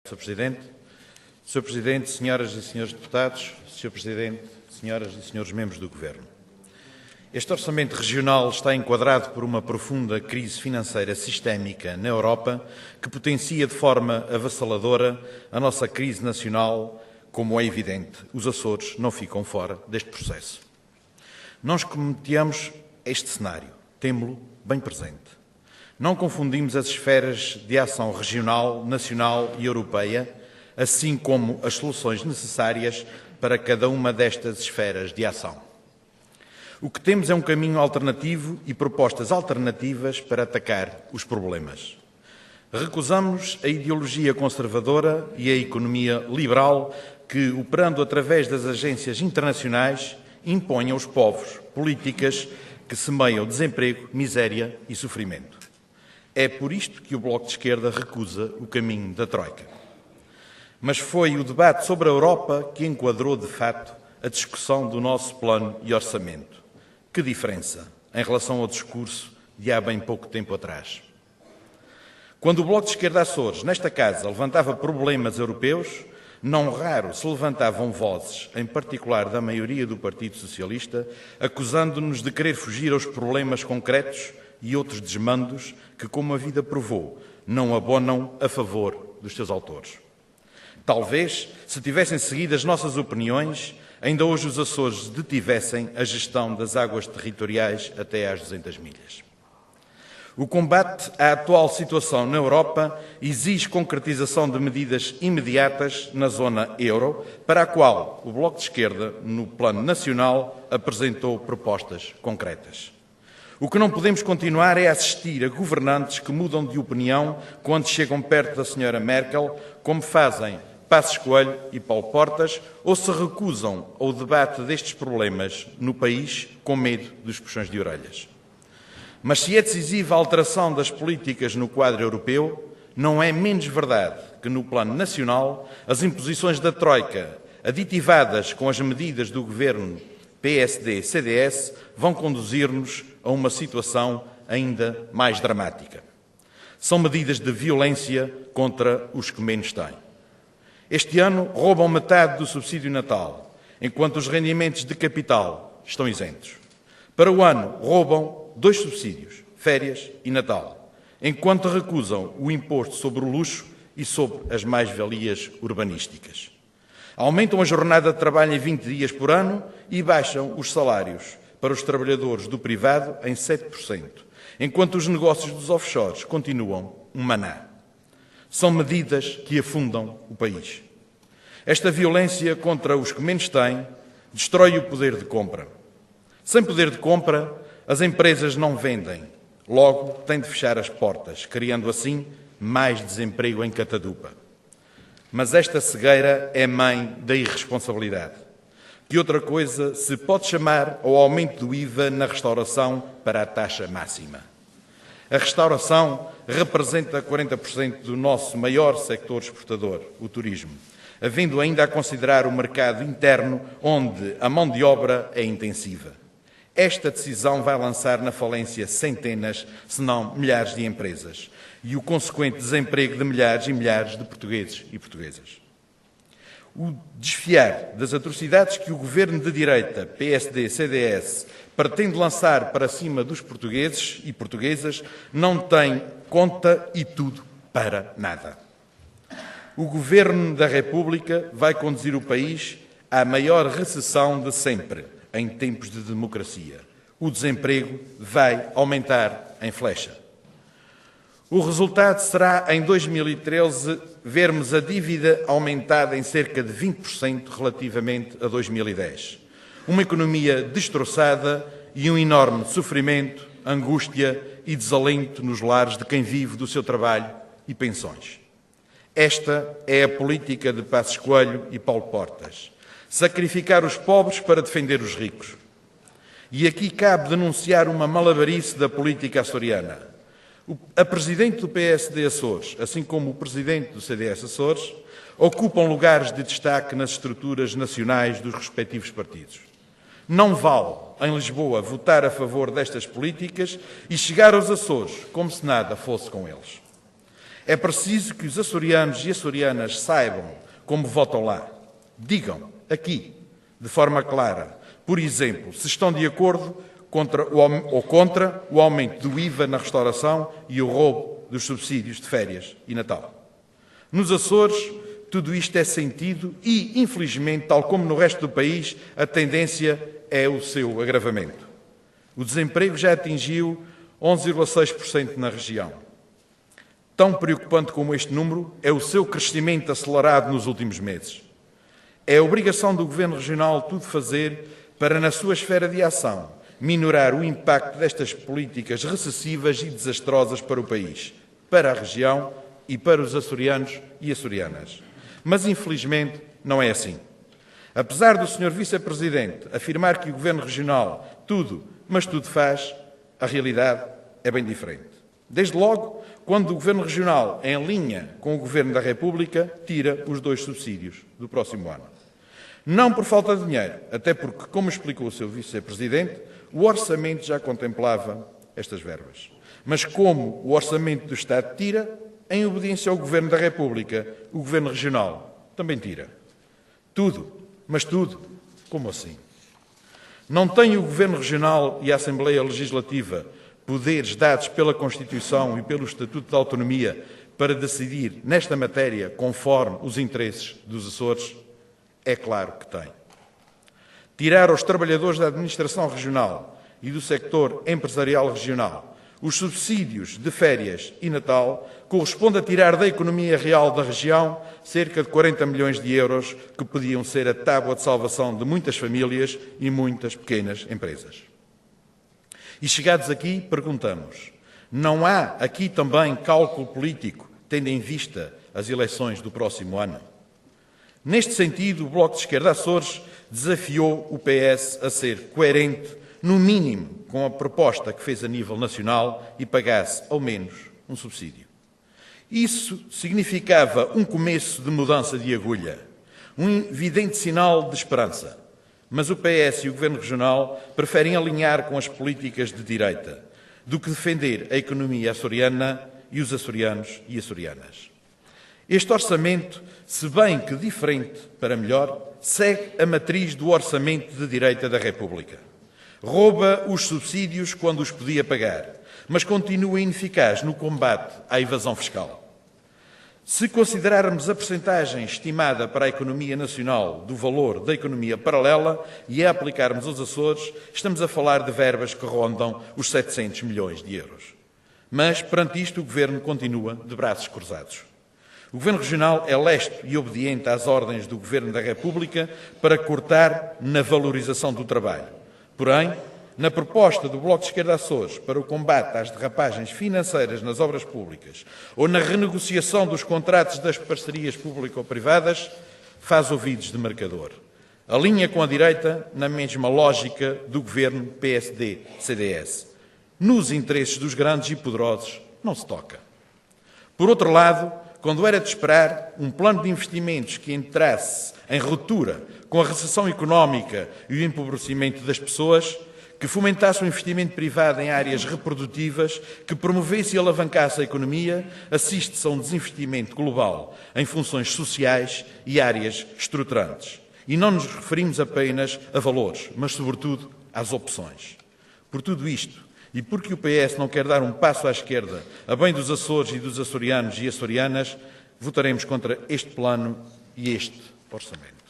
Sr. Presidente, senhoras e senhores deputados, Sr. Presidente, senhoras e senhores membros do Governo. Este orçamento regional está enquadrado por uma profunda crise financeira sistémica na Europa que potencia de forma avassaladora a nossa crise nacional. Como é evidente, os Açores não ficam fora deste processo. Nós cometemos este cenário, temo-lo bem presente. Não confundimos as esferas de ação regional, nacional e europeia, assim como as soluções necessárias para cada uma destas esferas de ação. O que temos é um caminho alternativo e propostas alternativas para atacar os problemas. Recusamos a ideologia conservadora e a economia liberal que, operando através das agências internacionais, impõem aos povos políticas que semeiam desemprego, miséria e sofrimento. É por isto que o Bloco de Esquerda recusa o caminho da Troika. Mas foi o debate sobre a Europa que enquadrou, de facto, a discussão do nosso plano e orçamento. Que diferença em relação ao discurso de há bem pouco tempo atrás. Quando o Bloco de Esquerda Açores, nesta casa, levantava problemas europeus, não raro se levantavam vozes, em particular da maioria do Partido Socialista, acusando-nos de querer fugir aos problemas concretos e outros desmandos que, como a vida provou, não abonam a favor dos seus autores. Talvez, se tivessem seguido as nossas opiniões, ainda hoje os Açores detivessem a gestão das águas territoriais até às 200 milhas. O combate à atual situação na Europa exige concretização de medidas imediatas na zona euro, para a qual o Bloco de Esquerda, no plano nacional, apresentou propostas concretas. O que não podemos continuar é assistir a governantes que mudam de opinião quando chegam perto da Sra. Merkel, como fazem Passos Coelho e Paulo Portas, ou se recusam ao debate destes problemas no país com medo dos puxões de orelhas. Mas se é decisiva a alteração das políticas no quadro europeu, não é menos verdade que no plano nacional as imposições da Troika, aditivadas com as medidas do governo PSD-CDS, vão conduzir-nos a uma situação ainda mais dramática. São medidas de violência contra os que menos têm. Este ano roubam metade do subsídio Natal, enquanto os rendimentos de capital estão isentos. Para o ano, roubam 2 subsídios, férias e Natal, enquanto recusam o imposto sobre o luxo e sobre as mais-valias urbanísticas. Aumentam a jornada de trabalho em 20 dias por ano e baixam os salários para os trabalhadores do privado em 7%, enquanto os negócios dos offshores continuam um maná. São medidas que afundam o país. Esta violência contra os que menos têm destrói o poder de compra. Sem poder de compra, as empresas não vendem. Logo, têm de fechar as portas, criando assim mais desemprego em catadupa. Mas esta cegueira é mãe da irresponsabilidade. Que outra coisa se pode chamar ao aumento do IVA na restauração para a taxa máxima? A restauração representa 40% do nosso maior sector exportador, o turismo, havendo ainda a considerar o mercado interno, onde a mão de obra é intensiva. Esta decisão vai lançar na falência centenas, se não milhares de empresas e o consequente desemprego de milhares e milhares de portugueses e portuguesas. O desfiar das atrocidades que o governo de direita, PSD-CDS, pretende lançar para cima dos portugueses e portuguesas não tem conta e tudo para nada. O Governo da República vai conduzir o país à maior recessão de sempre, em tempos de democracia. O desemprego vai aumentar em flecha. O resultado será, em 2013, vermos a dívida aumentada em cerca de 20% relativamente a 2010. Uma economia destroçada e um enorme sofrimento, angústia e desalento nos lares de quem vive do seu trabalho e pensões. Esta é a política de Passos Coelho e Paulo Portas. Sacrificar os pobres para defender os ricos. E aqui cabe denunciar uma malabarice da política açoriana. A Presidente do PSD Açores, assim como o Presidente do CDS Açores, ocupam lugares de destaque nas estruturas nacionais dos respectivos partidos. Não vale, em Lisboa, votar a favor destas políticas e chegar aos Açores como se nada fosse com eles. É preciso que os açorianos e açorianas saibam como votam lá. Digam, aqui, de forma clara, por exemplo, se estão de acordo contra o aumento do IVA na restauração e o roubo dos subsídios de férias e Natal. Nos Açores, tudo isto é sentido e, infelizmente, tal como no resto do país, a tendência é o seu agravamento. O desemprego já atingiu 11,6% na região. Tão preocupante como este número é o seu crescimento acelerado nos últimos meses. É obrigação do Governo Regional tudo fazer para, na sua esfera de ação, minorar o impacto destas políticas recessivas e desastrosas para o país, para a região e para os açorianos e açorianas. Mas, infelizmente, não é assim. Apesar do Sr. Vice-Presidente afirmar que o Governo Regional tudo, mas tudo faz, a realidade é bem diferente. Desde logo, quando o Governo Regional, em linha com o Governo da República, tira os 2 subsídios do próximo ano. Não por falta de dinheiro, até porque, como explicou o Sr. Vice-Presidente, o orçamento já contemplava estas verbas. Mas como o orçamento do Estado tira, em obediência ao Governo da República, o Governo Regional também tira. Tudo, mas tudo, como assim? Não tem o Governo Regional e a Assembleia Legislativa poderes dados pela Constituição e pelo Estatuto de Autonomia para decidir nesta matéria conforme os interesses dos Açores? É claro que tem. Tirar aos trabalhadores da administração regional e do sector empresarial regional os subsídios de férias e Natal corresponde a tirar da economia real da região cerca de 40 milhões de euros que podiam ser a tábua de salvação de muitas famílias e muitas pequenas empresas. E chegados aqui, perguntamos, não há aqui também cálculo político, tendo em vista as eleições do próximo ano? Neste sentido, o Bloco de Esquerda Açores desafiou o PS a ser coerente, no mínimo, com a proposta que fez a nível nacional e pagasse, ao menos, um subsídio. Isso significava um começo de mudança de agulha, um evidente sinal de esperança. Mas o PS e o Governo Regional preferem alinhar com as políticas de direita do que defender a economia açoriana e os açorianos e açorianas. Este orçamento, se bem que diferente para melhor, segue a matriz do orçamento de direita da República. Rouba os subsídios quando os podia pagar, mas continua ineficaz no combate à evasão fiscal. Se considerarmos a percentagem estimada para a economia nacional do valor da economia paralela e a aplicarmos aos Açores, estamos a falar de verbas que rondam os 700 milhões de euros. Mas, perante isto, o Governo continua de braços cruzados. O Governo Regional é lesto e obediente às ordens do Governo da República para cortar na valorização do trabalho. Porém, na proposta do Bloco de Esquerda Açores para o combate às derrapagens financeiras nas obras públicas ou na renegociação dos contratos das parcerias público-privadas, faz ouvidos de marcador. Alinha com a direita na mesma lógica do Governo PSD-CDS. Nos interesses dos grandes e poderosos não se toca. Por outro lado, quando era de esperar um plano de investimentos que entrasse em ruptura com a recessão económica e o empobrecimento das pessoas, que fomentasse o investimento privado em áreas reprodutivas, que promovesse e alavancasse a economia, assiste-se a um desinvestimento global em funções sociais e áreas estruturantes. E não nos referimos apenas a valores, mas, sobretudo, às opções. Por tudo isto, e porque o PS não quer dar um passo à esquerda a bem dos Açores e dos açorianos e açorianas, votaremos contra este plano e este orçamento.